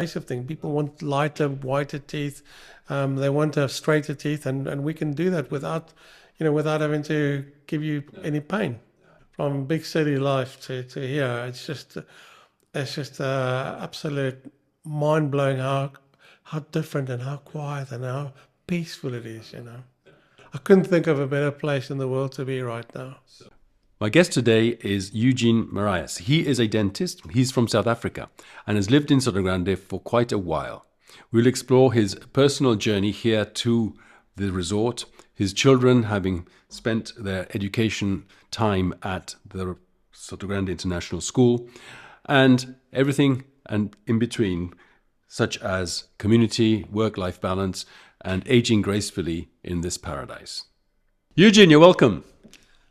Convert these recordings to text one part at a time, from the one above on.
invasive thing. People want lighter, whiter teeth. They want to have straighter teeth, and we can do that without having to give you any pain. From big city life to here, it's just absolute mind blowing how different and how quiet and how peaceful it is. I couldn't think of a better place in the world to be right now. My guest today is Eugene Marais. He is a dentist. He's from South Africa and has lived in Sotogrande for quite a while. We'll explore his personal journey here to the resort, his children having spent their education time at the Sotogrande International School, and everything and in between, such as community, work-life balance, and aging gracefully in this paradise. Eugene, you're welcome.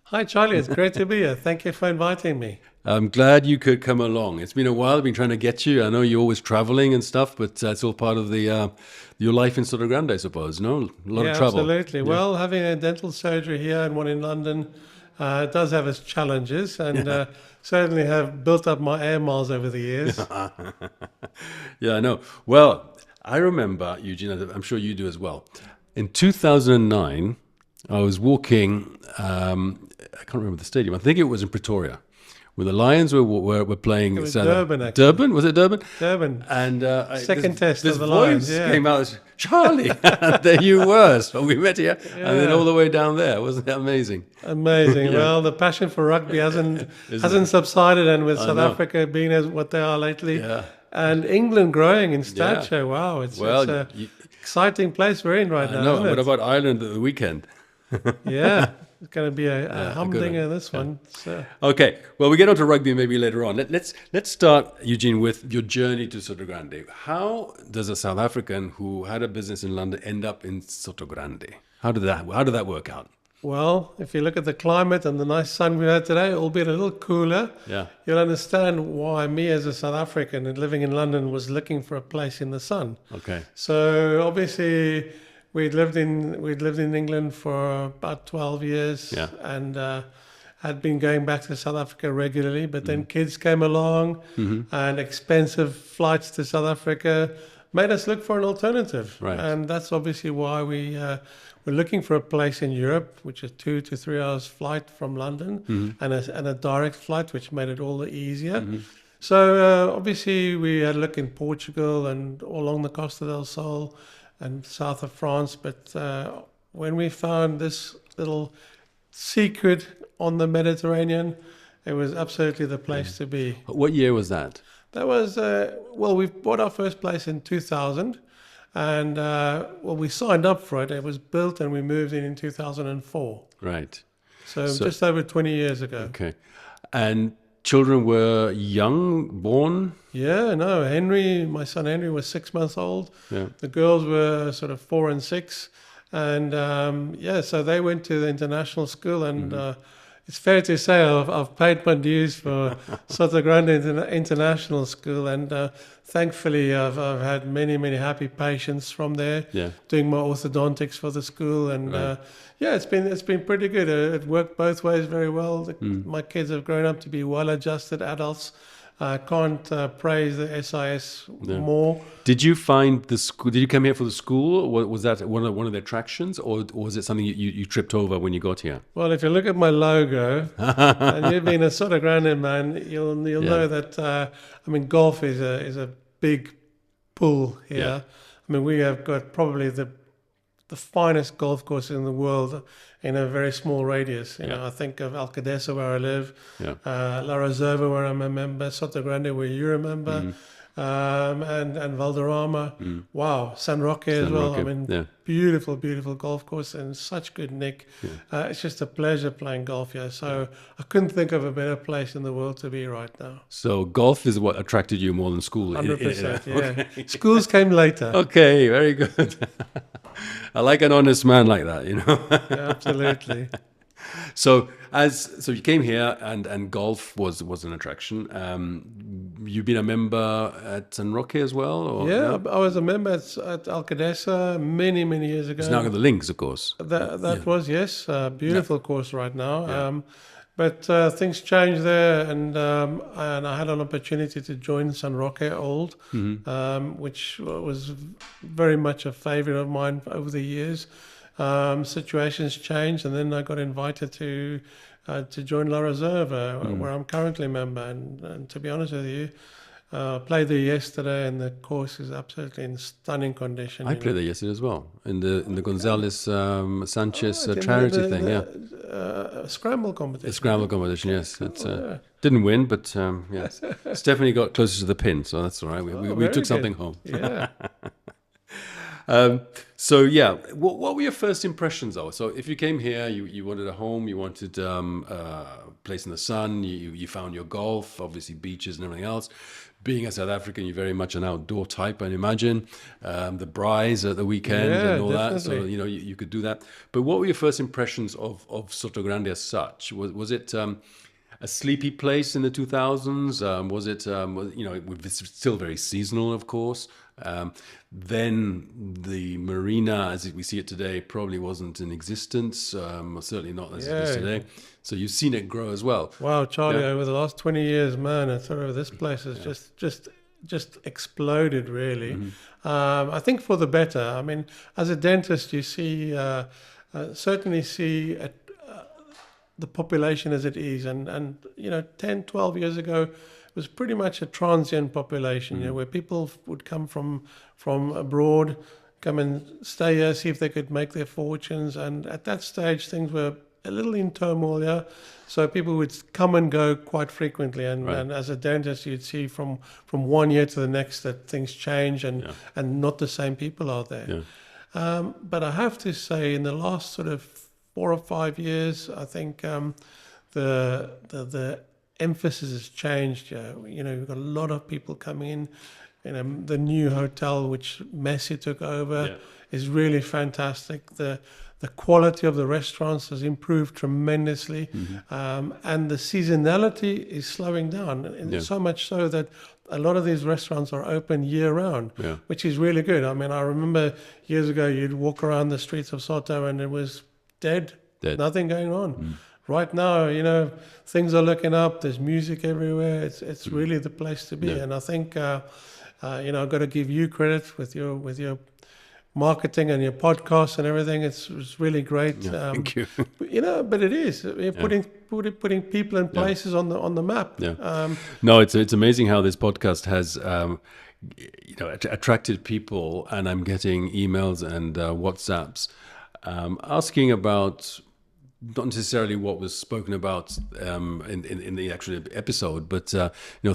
Hi, Charlie. It's great to be here. Thank you for inviting me. I'm glad you could come along. It's been a while. I've been trying to get you. I know you're always traveling and stuff, but it's all part of the your life in Sotogrande, I suppose. No, a lot of travel. Absolutely. Yeah. Well, having a dental surgery here and one in London does have its challenges, and certainly have built up my air miles over the years. Yeah, I know. Well, I remember, Eugene, I'm sure you do as well. In 2009, I was walking, I can't remember the stadium, I think it was in Pretoria, where the Lions were playing. It was Durban, actually. Durban? Was it Durban? Durban. And second test this of the voice Lions, yeah. came out as, Charlie, and there you were. So we met here, and then all the way down there. Wasn't that amazing? Amazing. Yeah. Well, the passion for rugby hasn't subsided, and with South Africa being as what they are lately, and England growing in stature, wow, it's an exciting place we're in right now. No, what about Ireland at the weekend? Yeah, it's going to be a humdinger, this one. So. Okay, well, we get on to rugby maybe later on. Let's start, Eugene, with your journey to Sotogrande. How does a South African who had a business in London end up in Sotogrande? How did that work out? Well, if you look at the climate and the nice sun we've had today, albeit a little cooler, you'll understand why me as a South African and living in London was looking for a place in the sun. Okay. So obviously we'd lived in England for about 12 years and had been going back to South Africa regularly, but then kids came along and expensive flights to South Africa made us look for an alternative. Right. And that's obviously why we're looking for a place in Europe, which is 2 to 3 hours flight from London and a direct flight, which made it all the easier. So obviously we had a look in Portugal and all along the Costa del Sol and south of France. But when we found this little secret on the Mediterranean, it was absolutely the place to be. What year was that? That was, we bought our first place in 2000. And, we signed up for it. It was built and we moved in 2004. Right. So just over 20 years ago. Okay. And children were young, born? Yeah, no. my son Henry was 6 months old. Yeah. The girls were sort of 4 and 6. And, so they went to the international school. And it's fair to say I've paid my dues for Sotogrande International School. And thankfully, I've had many, many happy patients from there doing my orthodontics for the school. And it's been pretty good. It worked both ways very well. My kids have grown up to be well-adjusted adults. I can't praise the SIS more. Did you find the school? Did you come here for the school? Was that one of the attractions, or was it something you tripped over when you got here? Well, if you look at my logo, and you've been a Sotogrande man, you'll know that golf is a big pull here. Yeah. I mean, we have got probably the finest golf course in the world in a very small radius. You know, I think of Alcaidesa where I live, La Reserva where I'm a member, Sotogrande where you're a member, and Valderrama. Wow, Roque as well. Roque. I mean, beautiful, beautiful golf course and such good nick. It's just a pleasure playing golf here. So I couldn't think of a better place in the world to be right now. So golf is what attracted you more than school? 100%, yeah. Okay. Schools came later. Okay, very good. I like an honest man like that, you know. Yeah, absolutely. So you came here and golf was an attraction. You've been a member at San Roque as well? Or, I was a member at Alcaidesa many, many years ago. It's now got the links, of course. That was, yes, a beautiful course right now. But things changed there, and I had an opportunity to join San Roque Old, which was very much a favourite of mine over the years. Situations changed, and then I got invited to join La Reserva, where I'm currently a member. And to be honest with you, played there yesterday, and the course is absolutely in stunning condition. I played there yesterday as well in the Gonzalez Sanchez in charity thing. Scramble competition. The scramble competition, yes. It didn't win, but yes, Stephanie got closer to the pin, so that's all right. We took something home. Yeah. So yeah, what were your first impressions though? So if you came here, you wanted a home, you wanted a place in the sun, you found your golf, obviously beaches and everything else. Being a South African, you're very much an outdoor type, I imagine. The braais at the weekend and all that, so you could do that. But what were your first impressions of Sotogrande as such? Was it a sleepy place in the 2000s? Was it, it's still very seasonal, of course. Then the marina, as we see it today, probably wasn't in existence, or certainly not as it is today. So you've seen it grow as well. Wow, Charlie, over the last 20 years, man, I thought this place has just exploded, really. I think for the better. I mean, as a dentist, you see, certainly see the population as it is. And 10, 12 years ago, it was pretty much a transient population, where people would come from abroad, come and stay here, see if they could make their fortunes. And at that stage, things were a little in turmoil, so people would come and go quite frequently. And as a dentist, you'd see from 1 year to the next that things change and not the same people are there. But I have to say, in the last sort of 4 or 5 years, I think the emphasis has changed. We've got a lot of people coming in. The new hotel which Messi took over is really fantastic. The quality of the restaurants has improved tremendously, and the seasonality is slowing down, and so much so that a lot of these restaurants are open year-round, which is really good. I mean, I remember years ago you'd walk around the streets of Soto and it was dead. Nothing going on. Right now, things are looking up. There's music everywhere. It's really the place to be. And I think I've got to give you credit with your marketing and your podcast and everything. It's really great. Thank you. But it is putting people and places on the map. No, it's amazing how this podcast has attracted people, and I'm getting emails and WhatsApps asking about not necessarily what was spoken about in the actual episode, but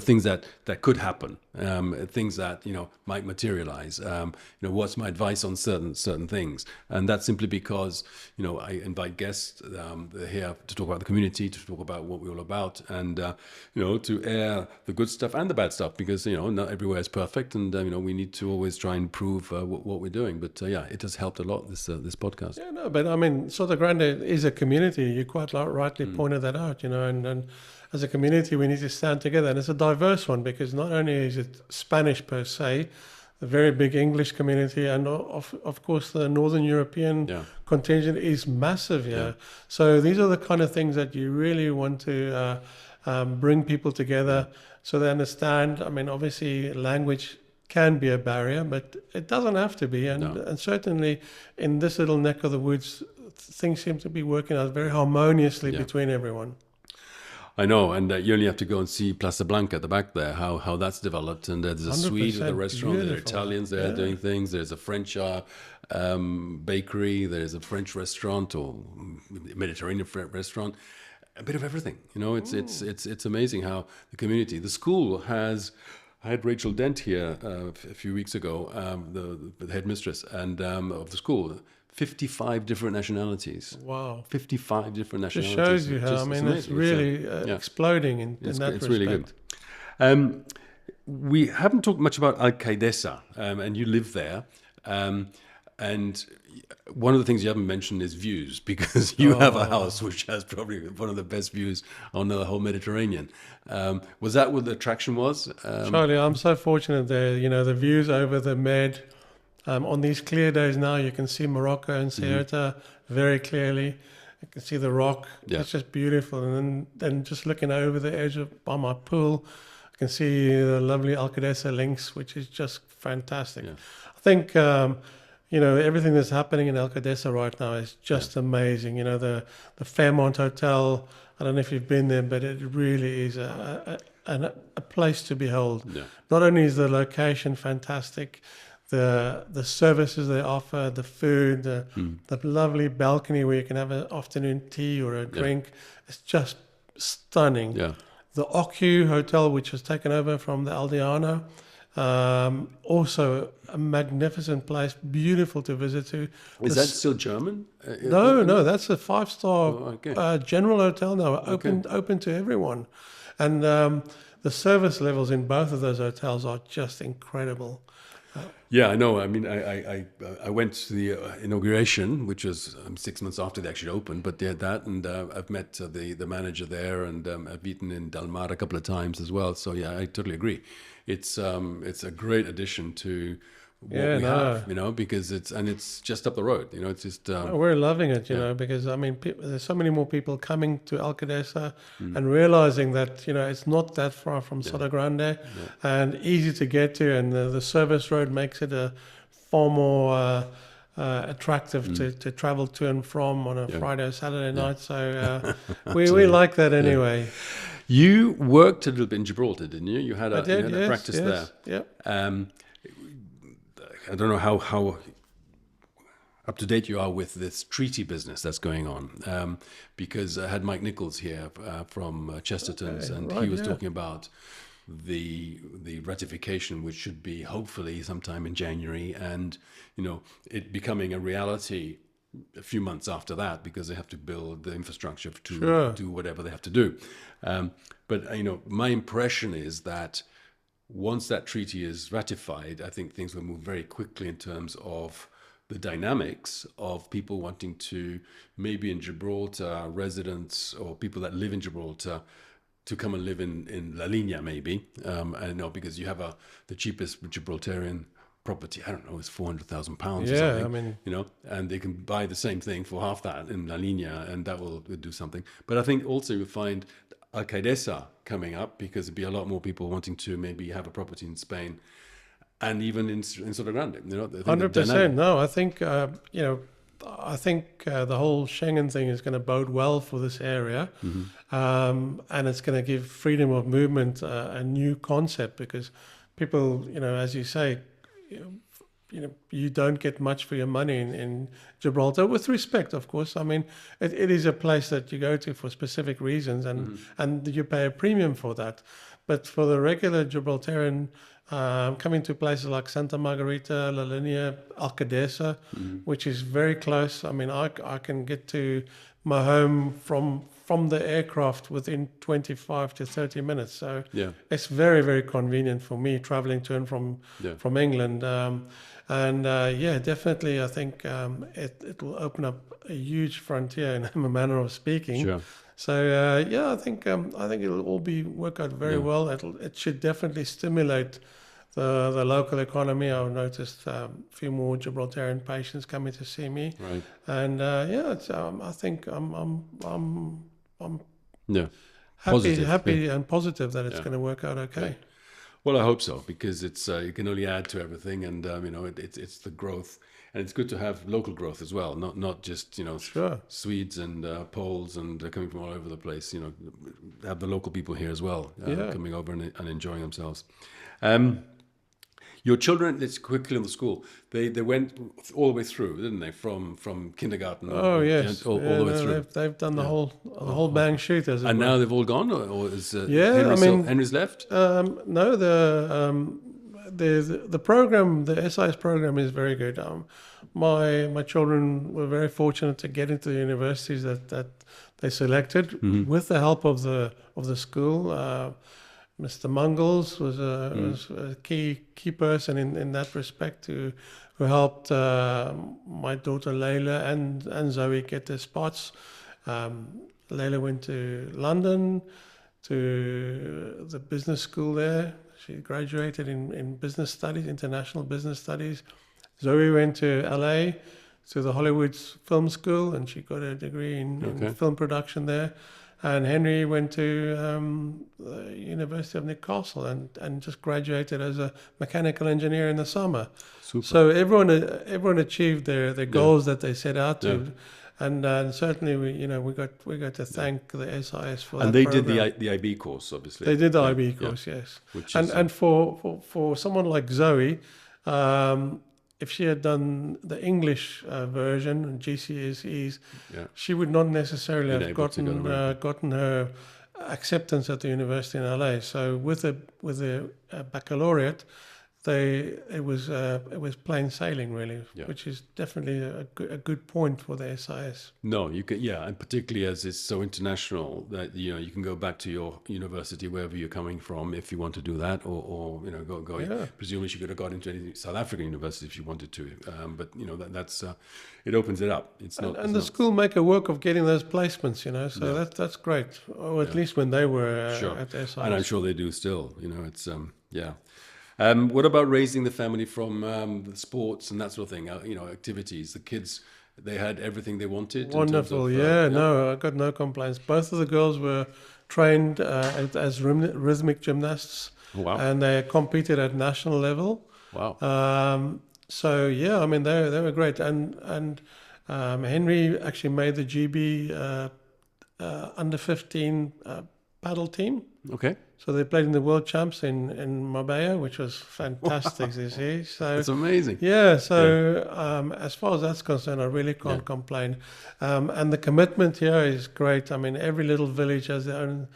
things that could happen, things that might materialize. What's my advice on certain things, and that's simply because I invite guests here to talk about the community, to talk about what we're all about, and to air the good stuff and the bad stuff, because not everywhere is perfect, and we need to always try and improve what we're doing. But it has helped a lot, this podcast. But I mean, Sotogrande is a community. You quite rightly pointed that out, and as a community we need to stand together, and it's a diverse one, because not only is it Spanish per se, a very big English community, and of course the Northern European contingent is massive here. So these are the kind of things that you really want to bring people together so they understand. I mean, obviously language can be a barrier, but it doesn't have to be, and certainly in this little neck of the woods, things seem to be working out very harmoniously between everyone. I know, and you only have to go and see Plaza Blanca at the back there, how that's developed. And there's a suite with a restaurant, there are Italians there doing things, there's a French bakery, there's a French restaurant or Mediterranean restaurant, a bit of everything. It's amazing how the school has. I had Rachel Dent here a few weeks ago, the headmistress and of the school. 55 different nationalities. Wow. 55 different nationalities. Just shows you how, it's really exploding in that respect. It's really good. We haven't talked much about Alcaidesa, and you live there. And one of the things you haven't mentioned is views, because you have a house which has probably one of the best views on the whole Mediterranean. Was that what the attraction was? Charlie, I'm so fortunate there. The views over the Med. On these clear days now, you can see Morocco and Ceuta very clearly. You can see the rock. Yeah. It's just beautiful. And then just looking over the edge by my pool, I can see the lovely Alcaidesa links, which is just fantastic. Yeah. I think, everything that's happening in Alcaidesa right now is just amazing. The Fairmont Hotel, I don't know if you've been there, but it really is a place to behold. Yeah. Not only is the location fantastic, the services they offer, the food, the lovely balcony where you can have an afternoon tea or a drink. It's just stunning. Yeah. The Ocu Hotel, which was taken over from the Aldeano, also a magnificent place, beautiful to visit to. Is that still German? No, that's a 5-star okay. general hotel now, open to everyone. And the service levels in both of those hotels are just incredible. Yeah, I know. I mean, I went to the inauguration, which was 6 months after they actually opened. But yeah, that, and I've met the manager there, and I've eaten in Dalmar a couple of times as well. So yeah, I totally agree. It's a great addition to what we have, because it's just up the road. It's just we're loving it, because I mean, there's so many more people coming to Alcaidesa and realizing that it's not that far from Sotogrande and easy to get to, and the service road makes it a far more attractive to travel to and from on a Friday or Saturday night. So we like that anyway. You worked a little bit in Gibraltar, didn't you? You had a practice there. Yeah. I don't know how up to date you are with this treaty business that's going on, because I had Mike Nichols here from Chesterton's, and he was talking about the ratification, which should be hopefully sometime in January, and it becoming a reality a few months after that, because they have to build the infrastructure to do whatever they have to do. But my impression is that once that treaty is ratified, I think things will move very quickly in terms of the dynamics of people wanting to, maybe in Gibraltar, residents or people that live in Gibraltar, to come and live in La Línea, maybe. I know, because you have the cheapest Gibraltarian property, I don't know, it's £400,000 or something. I mean, and they can buy the same thing for half that in La Línea, and that will do something. But I think also you'll find Alcaidesa coming up, because there'd be a lot more people wanting to maybe have a property in Spain, and even in Sotogrande. 100%. No, I think I think the whole Schengen thing is going to bode well for this area, and it's going to give freedom of movement a new concept, because people, as you say, you don't get much for your money in Gibraltar, with respect, of course. I mean, it is a place that you go to for specific reasons, and you pay a premium for that. But for the regular Gibraltarian, coming to places like Santa Margarita, La Línea, Alcaidesa, which is very close. I mean, I can get to my home from the aircraft within 25 to 30 minutes. So it's very, very convenient for me traveling to and from England. Definitely, I think it will open up a huge frontier in a manner of speaking. Sure. So I think it'll all work out very well. It should definitely stimulate the local economy. I've noticed a few more Gibraltarian patients coming to see me, right? And I think I'm happy and positive that it's going to work out okay. Right. Well, I hope so, because it's you can only add to everything, and it's the growth, and it's good to have local growth as well, not just Swedes and Poles and coming from all over the place. Have the local people here as well, coming over and enjoying themselves. Your children, let's quickly on the school. They went all the way through, didn't they? From kindergarten. Oh yes, all the way through. They've done the whole bang shoot, as it and were. now they've all gone, or is Henry's left? No, the program, the SIS program, is very good. My children were very fortunate to get into the universities that they selected with the help of the school. Mr. Mungles was a key person in that respect, who helped my daughter Layla and Zoe get their spots. Layla went to London to the business school there. She graduated in business studies, international business studies. Zoe went to LA to the Hollywood Film School, and she got a degree in film production there. And Henry went to the University of Newcastle and just graduated as a mechanical engineer in the summer. Super. So everyone achieved their goals that they set out to. And certainly we got to thank the SIS for that. And they program. did the IB course, obviously. They did the IB course, yes. Which is, and for someone like Zoe, if she had done the English version, GCSEs, she would not necessarily have gotten her acceptance at the university in LA. So with a baccalaureate, it was plain sailing really, which is definitely a good point for the SIS. No, you can, and particularly as it's so international that you can go back to your university wherever you're coming from if you want to do that, or go. Yeah. Presumably, she could have got into any South African university if she wanted to, but that's it opens it up. It's not. And the school make a work of getting those placements, so that's great. Or at least when they were at SIS. And I'm sure they do still. It's what about raising the family from the sports and that sort of thing? Activities. The kids, they had everything they wanted. Wonderful, No, I got no complaints. Both of the girls were trained as rhythmic gymnasts. Wow. And they competed at national level. Wow. They were great. And Henry actually made the GB under 15 paddle team. Okay. So they played in the World Champs in Marbella, which was fantastic this year. So it's amazing. Yeah. So as far as that's concerned, I really can't complain. And the commitment here is great. I mean, every little village has their own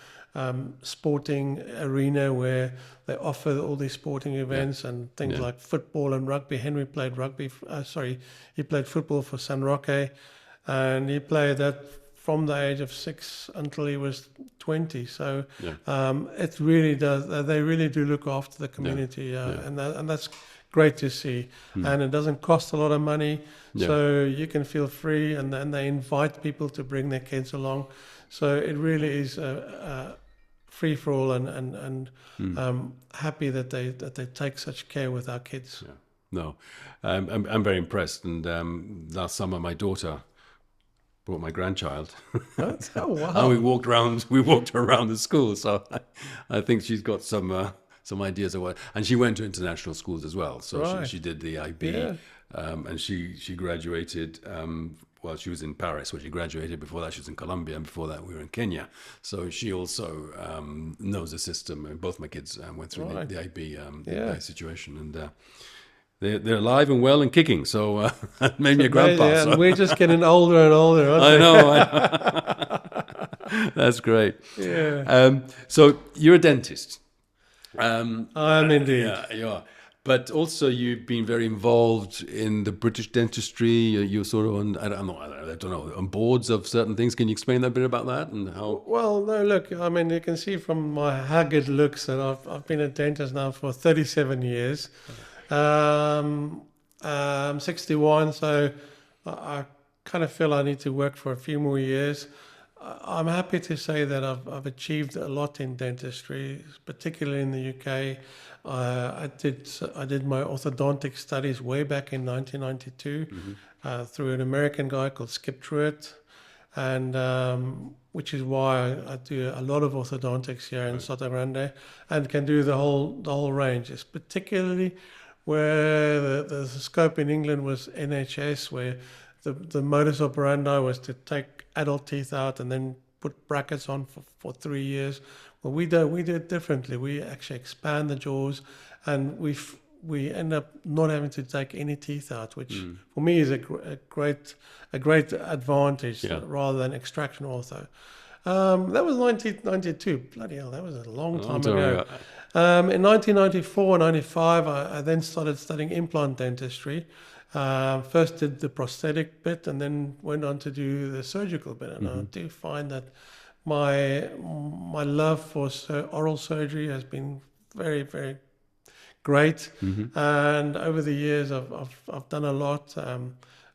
sporting arena where they offer all these sporting events and things like football and rugby. Henry played he played football for San Roque, and he played that from the age of 6 until he was 20. So it really does. They really do look after the community, and that's great to see. And it doesn't cost a lot of money, so you can feel free. And then they invite people to bring their kids along. So it really is free for all, and happy that they take such care with our kids. Yeah. No, I'm very impressed. And last summer, my daughter brought my grandchild. Oh wow! And we walked around the school. So I think she's got some ideas of what. And she went to international schools as well. So she did the IB, and she graduated. Well, she was in Paris where she graduated. Before that, she was in Colombia, and before that, we were in Kenya. So she also knows the system. And both my kids went through the IB situation, and they're alive and well and kicking. So made me a grandpa. Yeah, and we're just getting older and older, aren't we? I know. That's great. Yeah. So you're a dentist. I am indeed. Yeah, you are. But also you've been very involved in the British dentistry. You're sort of on, I don't know, on boards of certain things. Can you explain a bit about that and how? Well, no, look, I mean, you can see from my haggard looks that I've been a dentist now for 37 years. I'm 61, so I kind of feel I need to work for a few more years. I'm happy to say that I've achieved a lot in dentistry, particularly in the UK. I did my orthodontic studies way back in 1992 through an American guy called Skip Truitt, and which is why I do a lot of orthodontics here in Sotogrande and can do the whole range. It's particularly where the scope in England was NHS, where the modus operandi was to take adult teeth out and then put brackets on for 3 years. Well, we do it differently. We actually expand the jaws, and we end up not having to take any teeth out, which for me is a great advantage rather than extraction ortho. That was 1992. Bloody hell, that was a long time ago. In 1994 and 95, I then started studying implant dentistry. First did the prosthetic bit and then went on to do the surgical bit. And I do find that my love for oral surgery has been very, very great. And over the years, I've done a lot.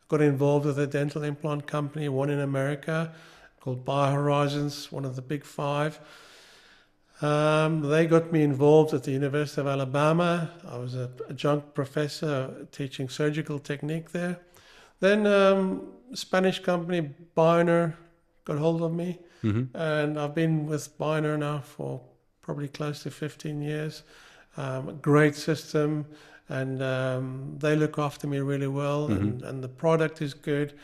Got involved with a dental implant company, one in America called BioHorizons, one of the big five. They got me involved at the University of Alabama. I was an adjunct professor teaching surgical technique there. Then Spanish company Biner got hold of me, and I've been with Biner now for probably close to 15 years. Great system, and they look after me really well, and the product is good.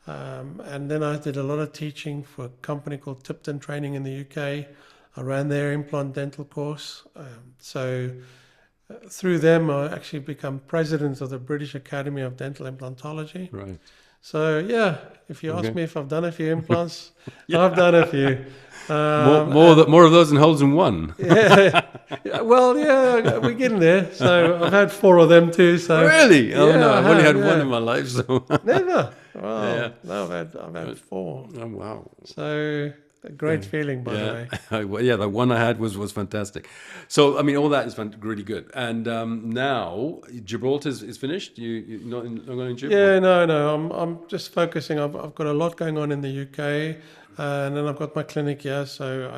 And then I did a lot of teaching for a company called Tipton Training in the UK. I ran their implant dental course. Through them, I actually become president of the British Academy of Dental Implantology. Right. So yeah, if you ask me if I've done a few implants, I've done a few. More of those than holes in one. Yeah, well, yeah, we're getting there. So I've had 4 of them too. So Really? Oh yeah, no, I've only had yeah. one in my life. So Never. Well, Yeah. no, I've had 4. oh wow. So a great feeling, by the way. Well, yeah, the one I had was fantastic. So I mean, all that is really good. And now Gibraltar is finished. You're not going in Gibraltar? Yeah, no. I'm just focusing. I've got a lot going on in the UK, and then I've got my clinic here. So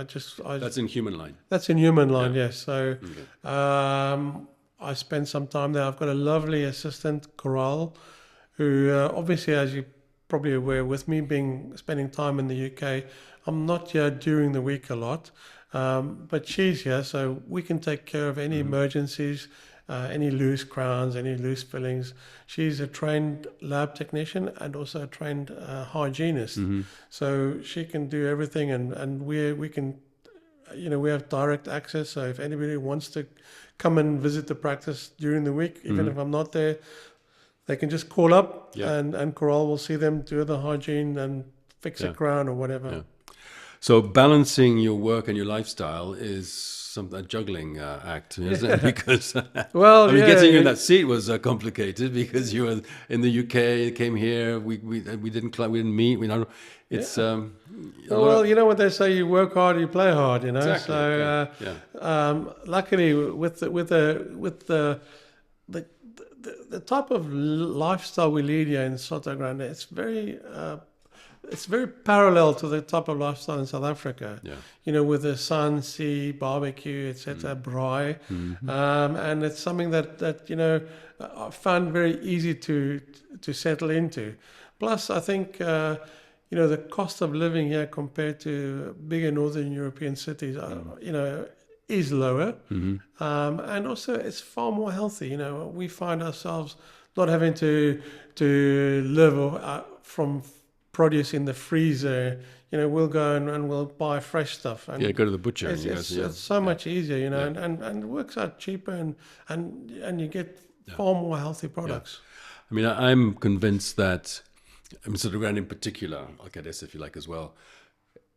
That's in Human Line. that's in Human Line, yes. So I spend some time there. I've got a lovely assistant, Coral, who obviously, as you're probably aware, with me spending time in the UK, I'm not here during the week a lot, but she's here, so we can take care of any emergencies, any loose crowns, any loose fillings. She's a trained lab technician and also a trained hygienist, so she can do everything, and we can, we have direct access. So if anybody wants to come and visit the practice during the week, even if I'm not there, they can just call up, and Coral will see them, do the hygiene and fix a crown or whatever. Yeah. So balancing your work and your lifestyle is a juggling act, isn't it? Because Well, I mean, yeah, getting you in that seat was complicated because you were in the UK, came here, we didn't meet. It's well, you know what they say: you work hard, you play hard. Exactly. So luckily, with the type of lifestyle we lead here in Sotogrande, it's very parallel to the type of lifestyle in South Africa. Yeah. With the sun, sea, barbecue, etc., braai, and it's something that I found very easy to settle into. Plus, I think the cost of living here compared to bigger Northern European cities, is lower, and also it's far more healthy. We find ourselves not having to live from produce in the freezer. We'll go and we'll buy fresh stuff. And go to the butcher. It's so much easier, and it works out cheaper, and you get far more healthy products. I mean, I'm convinced that, Sotogrande in particular, Alcaidesa if you like as well.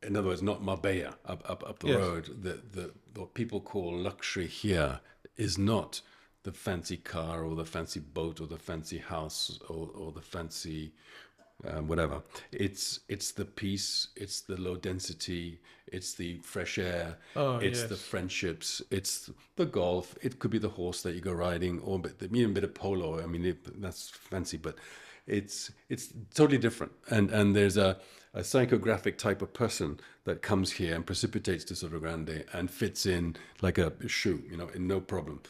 In other words, not Marbella up the road. What people call luxury here is not the fancy car or the fancy boat or the fancy house or the fancy whatever. It's the peace, it's the low density, it's the fresh air, it's the friendships, it's the golf. It could be the horse that you go riding, or even a bit of polo. I mean, that's fancy, but it's totally different. And there's a psychographic type of person that comes here and precipitates to Sotogrande and fits in like a shoe, in no problem.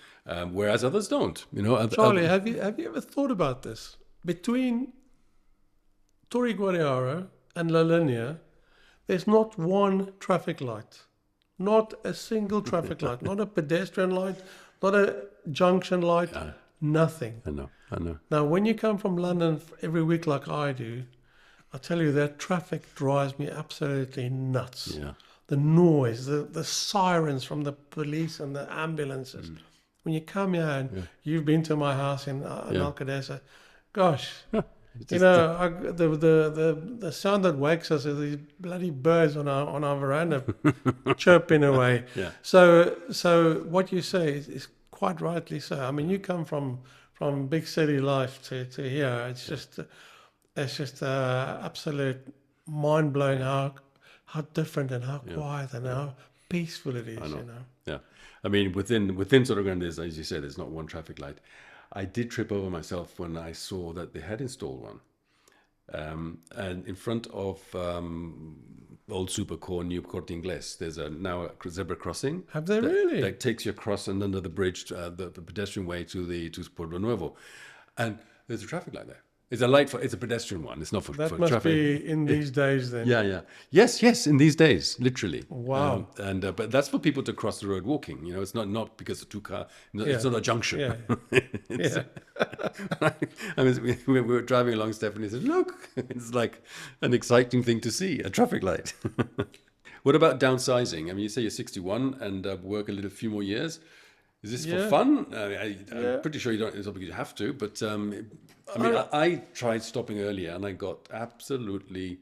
Whereas others don't. Charlie, have you ever thought about this? Between Torreguadiaro and La Línea, there's not one traffic light. Not a single traffic light. Not a pedestrian light, not a junction light, nothing. I know. Now, when you come from London every week like I do, I tell you that traffic drives me absolutely nuts. Yeah. The noise, the sirens from the police and the ambulances. When you come here and you've been to my house in Alcaidesa, gosh, the sound that wakes us is these bloody birds on our veranda chirping away. Yeah. So what you say is quite rightly so. I mean, you come from big city life to here. It's just absolute mind blowing how different and how quiet and how peaceful it is. I know. Yeah. I mean, within Sotogrande, as you said, there's not one traffic light. I did trip over myself when I saw that they had installed one. And in front of old Supercore, New Corte Inglés, there's now a zebra crossing. Have they really? That takes you across and under the bridge, the pedestrian way to Pueblo Nuevo. And there's a traffic light there. It's a light it's a pedestrian one. It's not for, That for must traffic. be in these days then. Yeah. Yes, in these days, literally. Wow. But that's for people to cross the road walking. It's not because of two car. It's Yeah. not a junction. Yeah. It's- I mean, we were driving along. Stephanie said, "Look, it's like an exciting thing to see, a traffic light." What about downsizing? I mean, you say you're 61 and work a few more years. Is this for Yeah. fun? Yeah. I'm pretty sure you don't. It's not because you have to. But I tried stopping earlier, and I got absolutely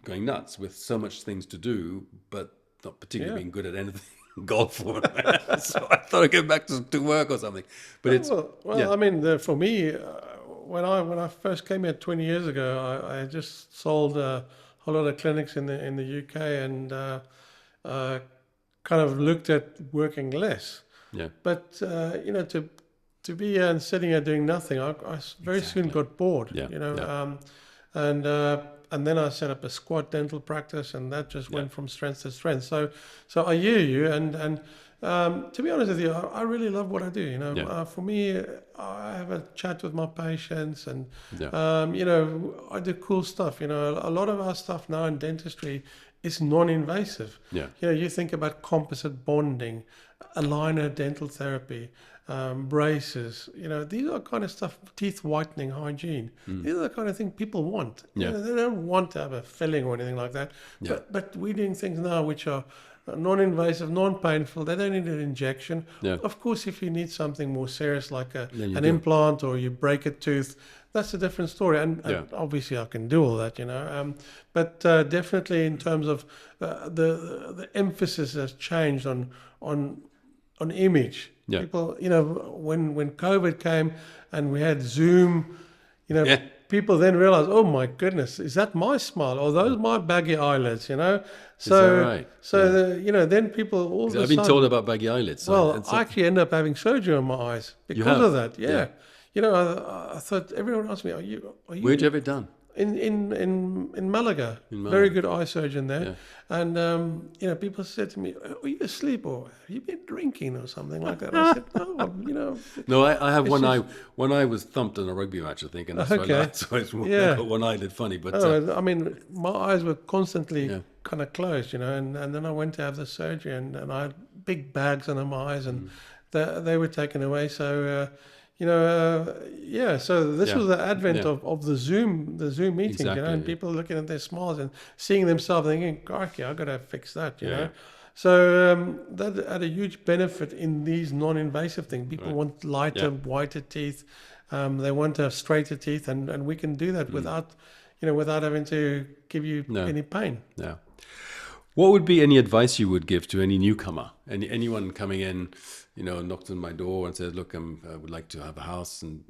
going nuts with so much things to do, but not particularly being good at anything. Golf or so I thought I'd get back to work or something. But it's well. I mean, for me, when I first came here 20 years ago, I just sold a whole lot of clinics in the UK and kind of looked at working less. yeah. But to be here and sitting here doing nothing, I very soon got bored. Yeah, And then I set up a squat dental practice, and that just went from strength to strength. So I hear you, and to be honest with you, I really love what I do. For me, I have a chat with my patients, and I do cool stuff. A lot of our stuff now in dentistry is non-invasive. Yeah. You think about composite bonding, aligner dental therapy, braces. These are kind of stuff, teeth whitening, hygiene. These are the kind of thing people want. Yeah. They don't want to have a filling or anything like that. Yeah. But we're doing things now which are non-invasive, non-painful. They don't need an injection. Yeah. Of course, if you need something more serious like Then you an do. implant or you break a tooth, that's a different story. And obviously I can do all that, But definitely in terms of the emphasis has changed on image. Yeah. People, when COVID came and we had Zoom, people then realized, oh my goodness, is that my smile? Or those my baggy eyelids, So, that right? then people all of a I've been sudden, told about baggy eyelids. I actually end up having surgery on my eyes because have? of that. Yeah. Yeah. I thought everyone asked me, are you Where'd you have it done? in Malaga? Very good eye surgeon there. And people said to me, are you asleep or have you been drinking or something like that? I said, no, No, I have one eye. One eye was thumped in a rugby match, I think, and that's why I got one eyelid funny. But I mean, my eyes were constantly kind of closed, and then I went to have the surgery, and I had big bags under my eyes, and they were taken away. So, so this was the advent of the Zoom meeting, Exactly, and people looking at their smiles and seeing themselves thinking, crikey, I got to fix that, know. So that had a huge benefit in these non-invasive things. People want lighter, whiter teeth. They want to have straighter teeth, and we can do that without having to give you any pain. Yeah. What would be any advice you would give to any newcomer, anyone coming in, knocks on my door and says, "Look, I would like to have a house," and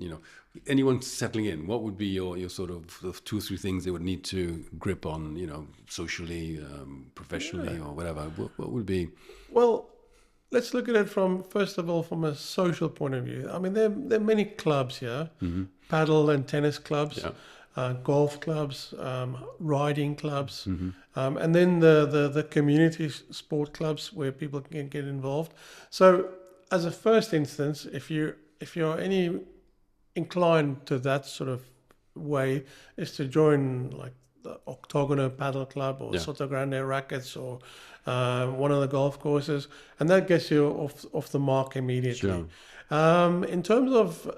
anyone settling in? What would be your sort of the 2 or 3 things they would need to grip on, socially, professionally, or whatever? What would be? Well, let's look at it first of all from a social point of view. I mean, there are many clubs here, paddle and tennis clubs. Yeah. Golf clubs, riding clubs, and then the community sport clubs where people can get involved. So, as a first instance, if you're any inclined to that sort of way, is to join like the Octagonal Paddle Club or Sotogrande Rackets or one of the golf courses, and that gets you off the mark immediately. Sure. In terms of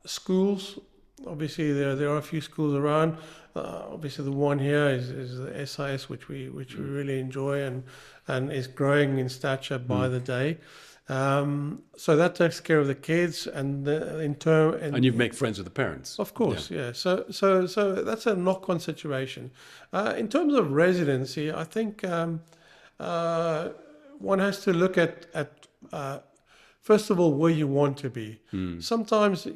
schools. Obviously, there are a few schools around. Obviously, the one here is the SIS, which we really enjoy and is growing in stature by the day. So that takes care of the kids, and you make friends with the parents. Of course, yeah. So that's a knock-on situation. In terms of residency, I think one has to look at first of all where you want to be. Sometimes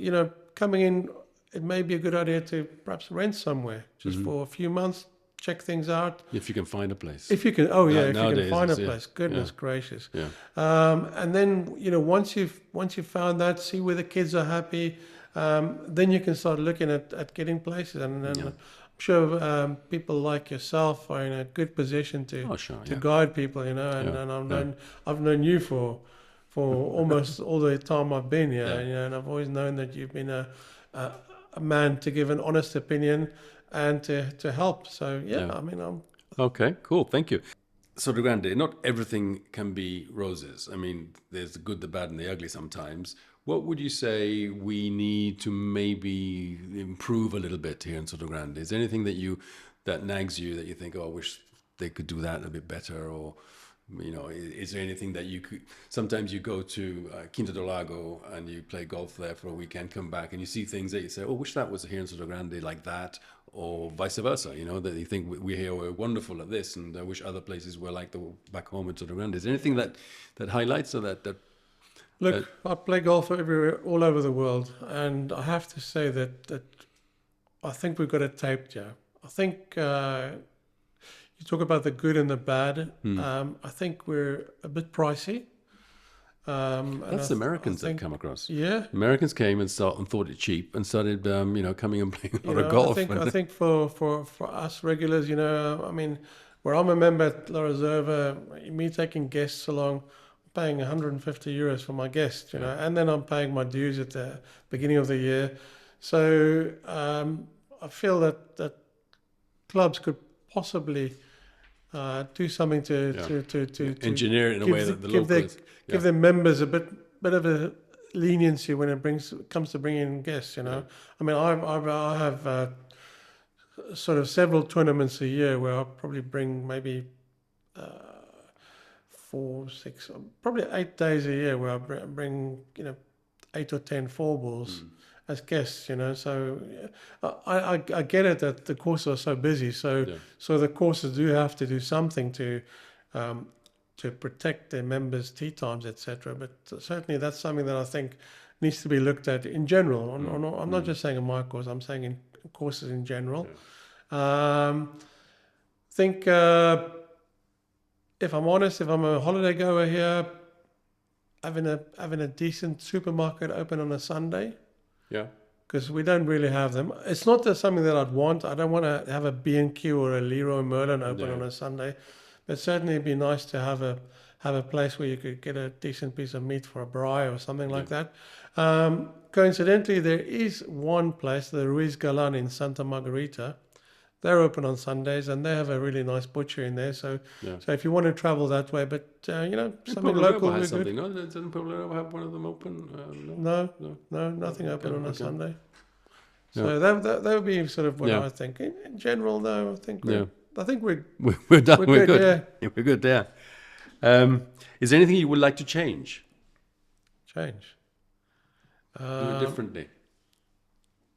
coming in, it may be a good idea to perhaps rent somewhere just for a few months, check things out. If you can find a place. If you can, if you can find a place. Goodness gracious. Yeah. And then once you've found that, see where the kids are happy, then you can start looking at getting places. And I'm sure people like yourself are in a good position to guide people. And I've known you for almost all the time I've been here. And I've always known that you've been a man to give an honest opinion and to help. So yeah, Yeah. I mean, Okay, cool. Thank you. Sotogrande, not everything can be roses. I mean, there's the good, the bad, and the ugly sometimes. What would you say we need to maybe improve a little bit here in Sotogrande? Is there anything that nags you that you think, oh, I wish they could do that a bit better? Or, is there anything that you could, sometimes you go to Quinta do Lago and you play golf there for a weekend, come back and you see things that you say, oh, wish that was here in Sotogrande like that, or vice versa, that you think we're here, we're wonderful at this, and I wish other places were like the back home in Sotogrande. Is there anything that highlights or that look, I play golf everywhere, all over the world, and I have to say that I think we've got it taped, yeah. I think you talk about the good and the bad. I think we're a bit pricey. That's the Americans that come across. Yeah, Americans came and thought it cheap and started, coming and playing a lot of golf. I think for us regulars, I mean, where I'm a member at La Reserva, me taking guests along, paying 150 euros for my guests, and then I'm paying my dues at the beginning of the year. So I feel that clubs could possibly do something to engineer it in a way that the locals give their members a bit of a leniency when it comes to bringing in guests. I mean, I have sort of several tournaments a year where I probably bring maybe 4, 6, probably 8 days a year where I bring 8 or 10 four balls as guests. So I get it that the courses are so busy. So the courses do have to do something to protect their members' tee times, etc. But certainly that's something that I think needs to be looked at in general. I'm not just saying in my course. I'm saying in courses in general. Think. If I'm honest, if I'm a holiday goer here, having a decent supermarket open on a Sunday, because we don't really have them. It's not just something that I'd want. I don't want to have a B&Q or a Leroy Merlin open on a Sunday, but certainly it'd be nice to have a place where you could get a decent piece of meat for a braai or something like that. Coincidentally, there is one place, the Ruiz Galan in Santa Margarita. They're open on Sundays, and they have a really nice butcher in there. So if you want to travel that way, but something local has would be something. good. No, doesn't Portugal have one of them open? No, nothing open on a Sunday. So that would be sort of what I think. In general, though, I think we're done. We're good. Yeah. We're good there. Is there anything you would like to change? Change. Do it differently.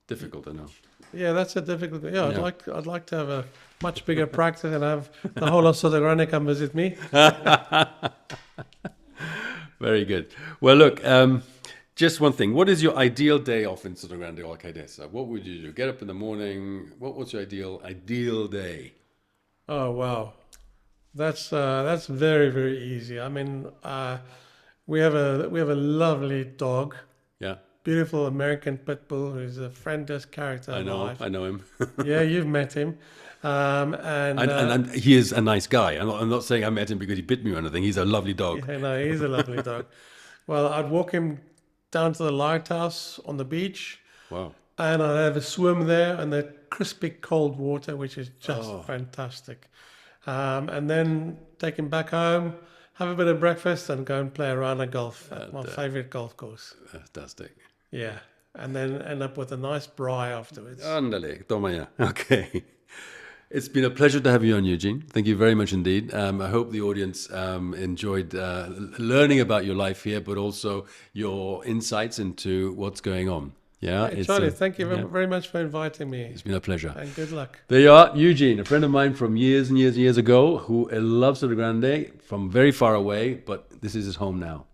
Difficult, I know. Yeah, that's a difficult. Yeah, I'd like to have a much bigger practice and have the whole of Sotogrande come visit me. Very good. Well, look, just one thing. What is your ideal day off in Sotogrande or Alcaidesa? What would you do? Get up in the morning. What's your ideal day? Oh wow, that's very, very easy. I mean, we have a lovely dog. Yeah. Beautiful American pit bull who's a friendliest character alive. I know him. Yeah, you've met him. And he is a nice guy. I'm not saying I met him because he bit me or anything. He's a lovely dog. Yeah, no, he's a lovely dog. Well, I'd walk him down to the lighthouse on the beach. Wow. And I'd have a swim there in the crispy cold water, which is just fantastic. And then take him back home, have a bit of breakfast, and go and play a round of golf at my favorite golf course. Fantastic. Yeah, and then end up with a nice braai afterwards. Ándale, toma ya. Okay. It's been a pleasure to have you on, Eugene. Thank you very much indeed. I hope the audience enjoyed learning about your life here, but also your insights into what's going on. Yeah, hey, Charlie, thank you very much for inviting me. It's been a pleasure. And good luck. There you are, Eugene, a friend of mine from years and years and years ago who loves Sotogrande from very far away, but this is his home now.